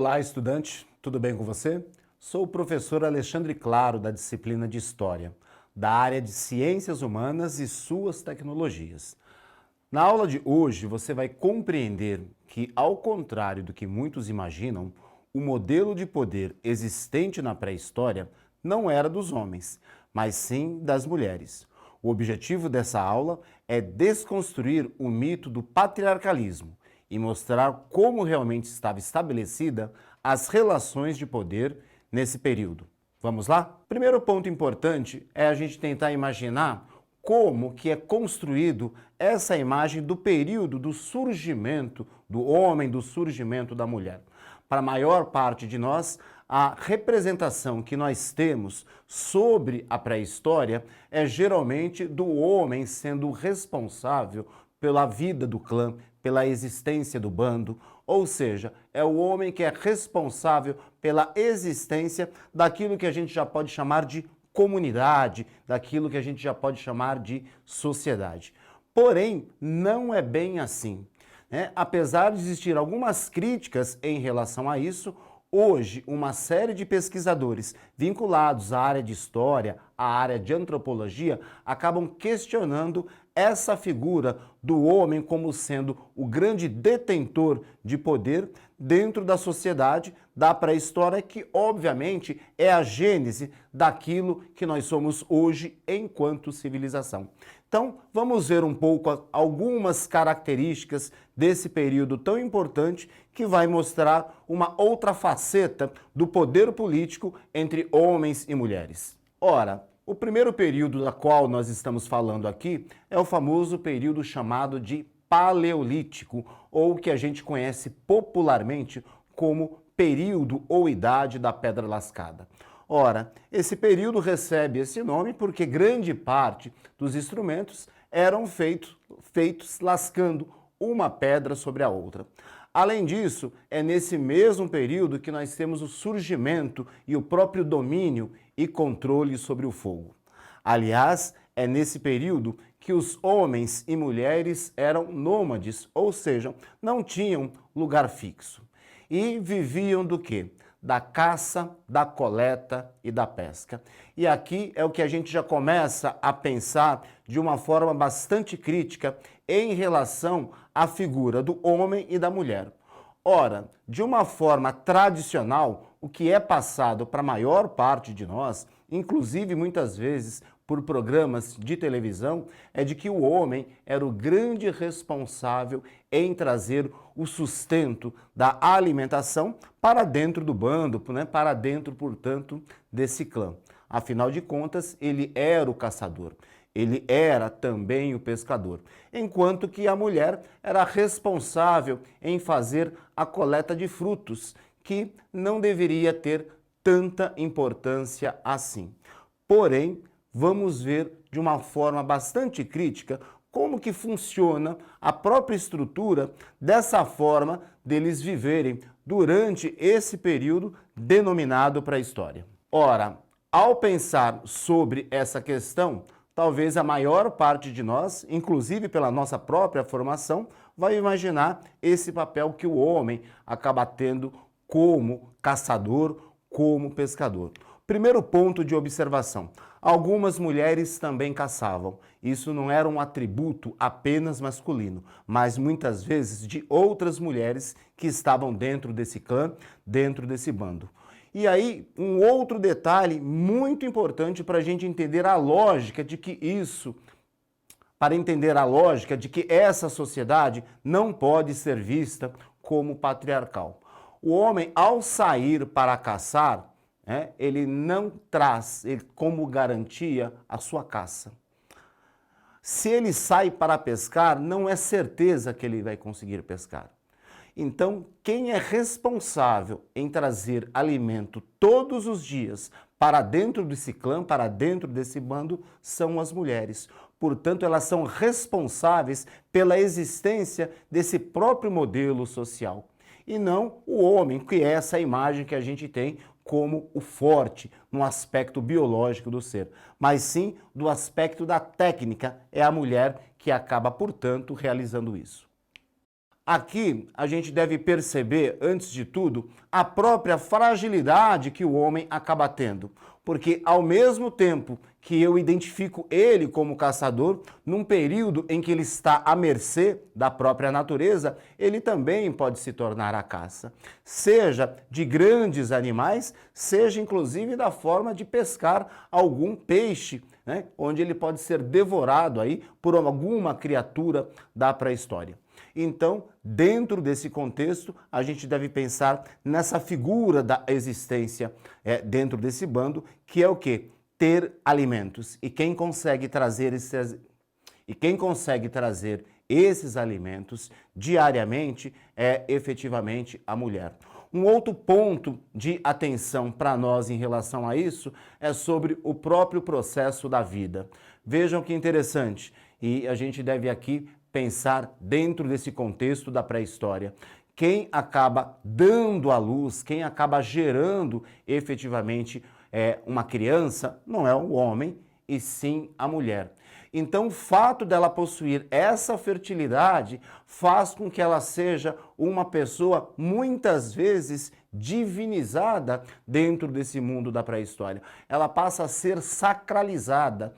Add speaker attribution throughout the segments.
Speaker 1: Olá, estudante, tudo bem com você? Sou o professor Alexandre Claro, da disciplina de História, da área de Ciências Humanas e suas tecnologias. Na aula de hoje, você vai compreender que, ao contrário do que muitos imaginam, o modelo de poder existente na pré-história não era dos homens, mas sim das mulheres. O objetivo dessa aula é desconstruir o mito do patriarcalismo e mostrar como realmente estava estabelecida as relações de poder nesse período. Vamos lá? Primeiro ponto importante é a gente tentar imaginar como que é construído essa imagem do período do surgimento do homem, do surgimento da mulher. Para a maior parte de nós, a representação que nós temos sobre a pré-história é geralmente do homem sendo responsável pela vida do clã, pela existência do bando, ou seja, é o homem que é responsável pela existência daquilo que a gente já pode chamar de comunidade, daquilo que a gente já pode chamar de sociedade. Porém, não é bem assim, né? Apesar de existir algumas críticas em relação a isso, hoje uma série de pesquisadores vinculados à área de história, à área de antropologia, acabam questionando essa figura do homem como sendo o grande detentor de poder dentro da sociedade da pré-história, que obviamente é a gênese daquilo que nós somos hoje enquanto civilização. Então, vamos ver um pouco algumas características desse período tão importante que vai mostrar uma outra faceta do poder político entre homens e mulheres. Ora, o primeiro período da qual nós estamos falando aqui é o famoso período chamado de Paleolítico, ou que a gente conhece popularmente como período ou idade da Pedra Lascada. Ora, esse período recebe esse nome porque grande parte dos instrumentos eram feitos lascando uma pedra sobre a outra. Além disso, é nesse mesmo período que nós temos o surgimento e o próprio domínio e controle sobre o fogo. Aliás, é nesse período que os homens e mulheres eram nômades, ou seja, não tinham lugar fixo. E viviam do quê? Da caça, da coleta e da pesca. E aqui é o que a gente já começa a pensar de uma forma bastante crítica em relação à figura do homem e da mulher. Ora, de uma forma tradicional, o que é passado para a maior parte de nós, inclusive muitas vezes por programas de televisão, é de que o homem era o grande responsável em trazer o sustento da alimentação para dentro do bando, né? Para dentro, portanto, desse clã. Afinal de contas, ele era o caçador. Ele era também o pescador, enquanto que a mulher era responsável em fazer a coleta de frutos, que não deveria ter tanta importância assim. Porém, vamos ver de uma forma bastante crítica como que funciona a própria estrutura dessa forma deles viverem durante esse período denominado pré-história. Ora, ao pensar sobre essa questão, talvez a maior parte de nós, inclusive pela nossa própria formação, vai imaginar esse papel que o homem acaba tendo como caçador, como pescador. Primeiro ponto de observação: algumas mulheres também caçavam. Isso não era um atributo apenas masculino, mas muitas vezes de outras mulheres que estavam dentro desse clã, dentro desse bando. E aí, um outro detalhe muito importante para a gente entender a lógica de que isso, para entender a lógica de que essa sociedade não pode ser vista como patriarcal. O homem, ao sair para caçar, ele não traz como garantia a sua caça. Se ele sai para pescar, não é certeza que ele vai conseguir pescar. Então, quem é responsável em trazer alimento todos os dias para dentro desse clã, para dentro desse bando, são as mulheres. Portanto, elas são responsáveis pela existência desse próprio modelo social. E não o homem, que é essa imagem que a gente tem como o forte no aspecto biológico do ser, mas sim do aspecto da técnica. É a mulher que acaba, portanto, realizando isso. Aqui a gente deve perceber, antes de tudo, a própria fragilidade que o homem acaba tendo. Porque ao mesmo tempo que eu identifico ele como caçador, num período em que ele está à mercê da própria natureza, ele também pode se tornar a caça. Seja de grandes animais, seja inclusive da forma de pescar algum peixe, né, onde ele pode ser devorado aí por alguma criatura da pré-história. Então, dentro desse contexto, a gente deve pensar nessa figura da existência dentro desse bando, que é o quê? Ter alimentos. E quem consegue trazer esses alimentos diariamente é efetivamente a mulher. Um outro ponto de atenção para nós em relação a isso é sobre o próprio processo da vida. Vejam que interessante, e a gente deve aqui pensar dentro desse contexto da pré-história. Quem acaba dando à luz, quem acaba gerando efetivamente uma criança, não é o homem, e sim a mulher. Então, o fato dela possuir essa fertilidade faz com que ela seja uma pessoa, muitas vezes, divinizada dentro desse mundo da pré-história. Ela passa a ser sacralizada,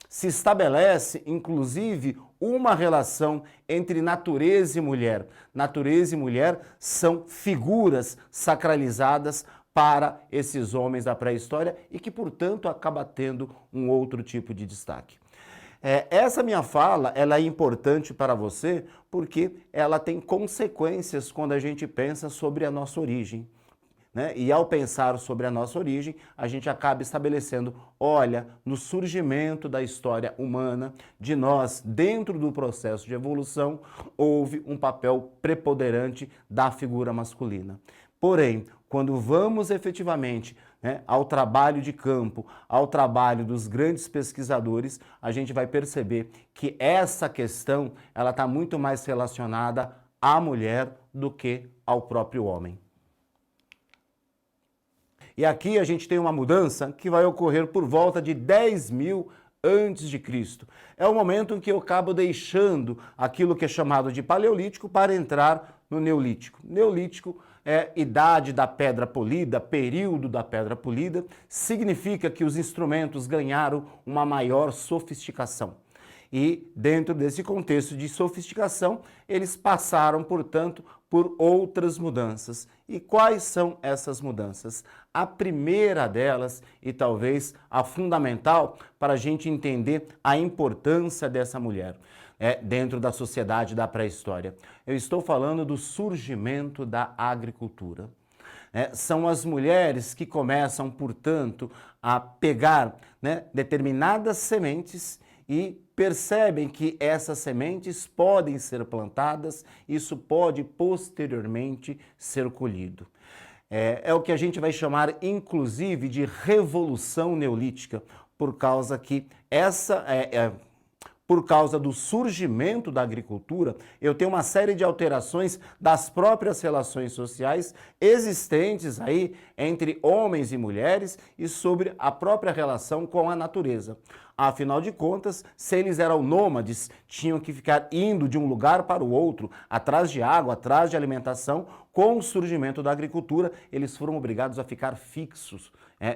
Speaker 1: se estabelece, inclusive, uma relação entre natureza e mulher. Natureza e mulher são figuras sacralizadas para esses homens da pré-história e que, portanto, acaba tendo um outro tipo de destaque. Essa minha fala ela é importante para você porque ela tem consequências quando a gente pensa sobre a nossa origem. Né? E ao pensar sobre a nossa origem, a gente acaba estabelecendo, olha, no surgimento da história humana, de nós, dentro do processo de evolução, houve um papel preponderante da figura masculina. Porém, quando vamos efetivamente ao trabalho de campo, ao trabalho dos grandes pesquisadores, a gente vai perceber que essa questão ela está muito mais relacionada à mulher do que ao próprio homem. E aqui a gente tem uma mudança que vai ocorrer por volta de 10.000 antes de Cristo. É o momento em que eu acabo deixando aquilo que é chamado de paleolítico para entrar no neolítico. Neolítico é idade da pedra polida, período da pedra polida, significa que os instrumentos ganharam uma maior sofisticação. E dentro desse contexto de sofisticação, eles passaram, portanto, por outras mudanças. E quais são essas mudanças? A primeira delas, e talvez a fundamental para a gente entender a importância dessa mulher dentro da sociedade da pré-história. Eu estou falando do surgimento da agricultura. São as mulheres que começam, portanto, a pegar determinadas sementes e percebem que essas sementes podem ser plantadas, isso pode posteriormente ser colhido. É o que a gente vai chamar, inclusive, de revolução neolítica, por causa que por causa do surgimento da agricultura, eu tenho uma série de alterações das próprias relações sociais existentes aí entre homens e mulheres e sobre a própria relação com a natureza. Afinal de contas, se eles eram nômades, tinham que ficar indo de um lugar para o outro, atrás de água, atrás de alimentação. Com o surgimento da agricultura, eles foram obrigados a ficar fixos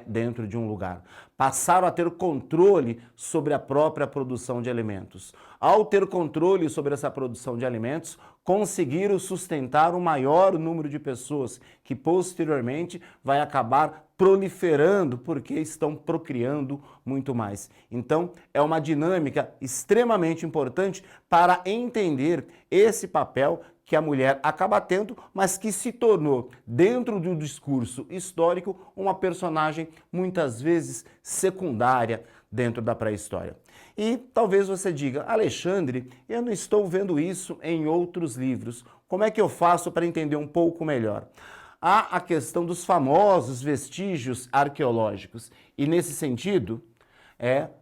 Speaker 1: dentro de um lugar. Passaram a ter controle sobre a própria produção de alimentos. Ao ter controle sobre essa produção de alimentos, conseguiram sustentar um maior número de pessoas, que posteriormente vai acabar proliferando porque estão procriando muito mais. Então, é uma dinâmica extremamente importante para entender esse papel que a mulher acaba tendo, mas que se tornou, dentro do discurso histórico, uma personagem muitas vezes secundária dentro da pré-história. E talvez você diga, Alexandre, eu não estou vendo isso em outros livros. Como é que eu faço para entender um pouco melhor? Há a questão dos famosos vestígios arqueológicos. E nesse sentido,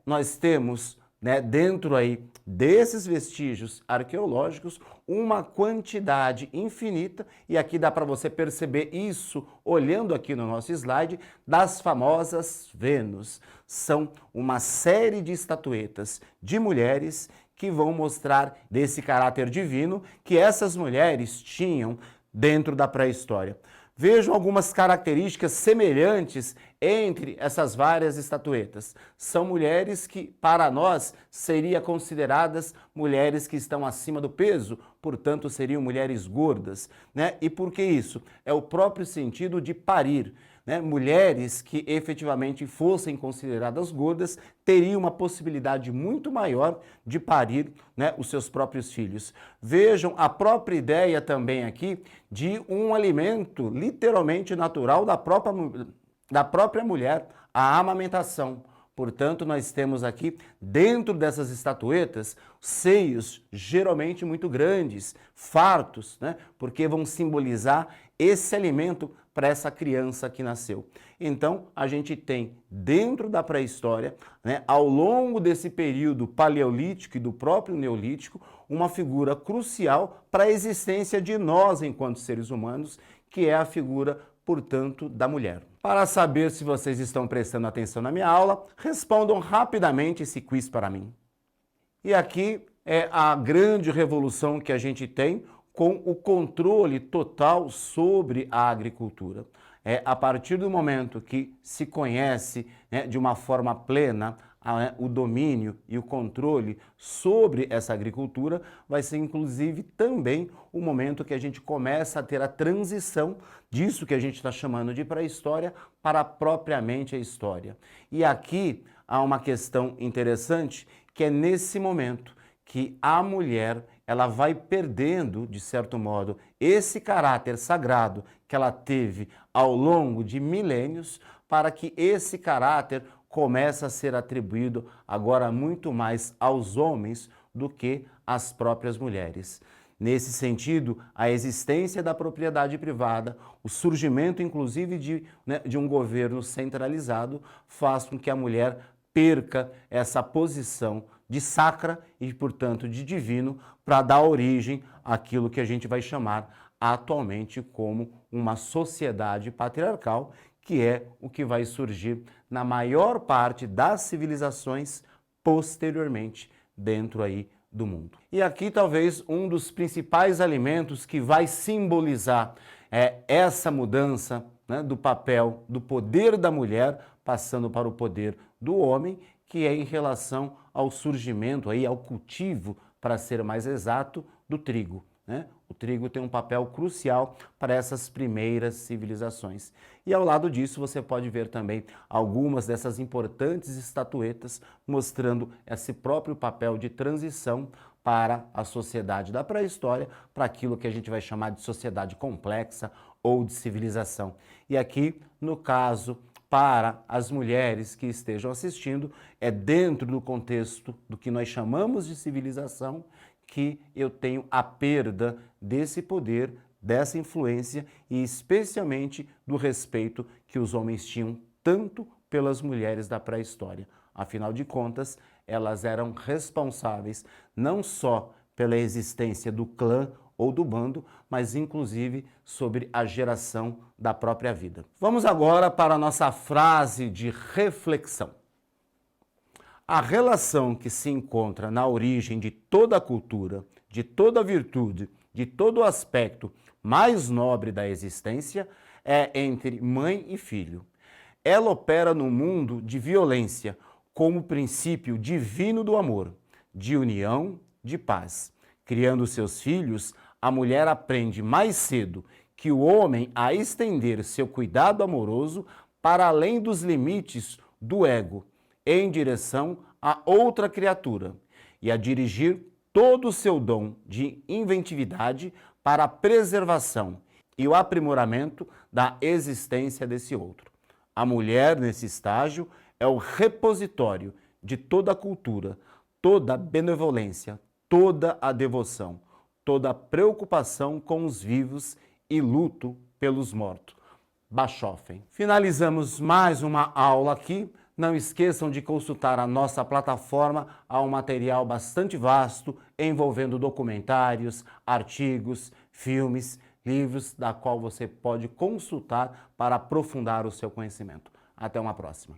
Speaker 1: nós temos dentro aí desses vestígios arqueológicos uma quantidade infinita, e aqui dá para você perceber isso olhando aqui no nosso slide, das famosas Vênus. São uma série de estatuetas de mulheres que vão mostrar desse caráter divino que essas mulheres tinham dentro da pré-história. Vejam algumas características semelhantes entre essas várias estatuetas. São mulheres que, para nós, seriam consideradas mulheres que estão acima do peso, portanto, seriam mulheres gordas, né? E por que isso? É o próprio sentido de parir. Né? Mulheres que efetivamente fossem consideradas gordas teriam uma possibilidade muito maior de parir, né, os seus próprios filhos. Vejam a própria ideia também aqui de um alimento literalmente natural da própria mulher, a amamentação. Portanto, nós temos aqui, dentro dessas estatuetas, seios geralmente muito grandes, fartos, né? Porque vão simbolizar esse alimento para essa criança que nasceu. Então, a gente tem, dentro da pré-história, né, ao longo desse período paleolítico e do próprio neolítico, uma figura crucial para a existência de nós enquanto seres humanos, que é a figura, portanto, da mulher. Para saber se vocês estão prestando atenção na minha aula, respondam rapidamente esse quiz para mim. E aqui é a grande revolução que a gente tem com o controle total sobre a agricultura. É a partir do momento que se conhece, né, de uma forma plena o domínio e o controle sobre essa agricultura, vai ser inclusive também o momento que a gente começa a ter a transição disso que a gente está chamando de pré-história para propriamente a história. E aqui há uma questão interessante, que é nesse momento que a mulher ela vai perdendo, de certo modo, esse caráter sagrado que ela teve ao longo de milênios, para que esse caráter comece a ser atribuído agora muito mais aos homens do que às próprias mulheres. Nesse sentido, a existência da propriedade privada, o surgimento inclusive de um governo centralizado, faz com que a mulher perca essa posição de sacra e, portanto, de divino, para dar origem àquilo que a gente vai chamar atualmente como uma sociedade patriarcal, que é o que vai surgir na maior parte das civilizações posteriormente dentro aí do mundo. E aqui talvez um dos principais alimentos que vai simbolizar essa mudança, né, do papel, do poder da mulher, passando para o poder do homem, que é em relação ao surgimento, aí, ao cultivo, para ser mais exato, do trigo. Né? O trigo tem um papel crucial para essas primeiras civilizações. E ao lado disso você pode ver também algumas dessas importantes estatuetas mostrando esse próprio papel de transição para a sociedade da pré-história, para aquilo que a gente vai chamar de sociedade complexa ou de civilização. E aqui, no caso, para as mulheres que estejam assistindo, é dentro do contexto do que nós chamamos de civilização que eu tenho a perda desse poder, dessa influência e especialmente do respeito que os homens tinham tanto pelas mulheres da pré-história. Afinal de contas, elas eram responsáveis não só pela existência do clã ou do bando, mas inclusive sobre a geração da própria vida. Vamos agora para a nossa frase de reflexão. A relação que se encontra na origem de toda a cultura, de toda a virtude, de todo o aspecto mais nobre da existência é entre mãe e filho. Ela opera no mundo de violência como princípio divino do amor, de união, de paz. Criando seus filhos, a mulher aprende mais cedo que o homem a estender seu cuidado amoroso para além dos limites do ego, em direção a outra criatura, e a dirigir todo o seu dom de inventividade para a preservação e o aprimoramento da existência desse outro. A mulher, nesse estágio, é o repositório de toda a cultura, toda a benevolência, toda a devoção, toda a preocupação com os vivos e luto pelos mortos. Bachofen. Finalizamos mais uma aula aqui. Não esqueçam de consultar a nossa plataforma, há um material bastante vasto envolvendo documentários, artigos, filmes, livros, da qual você pode consultar para aprofundar o seu conhecimento. Até uma próxima.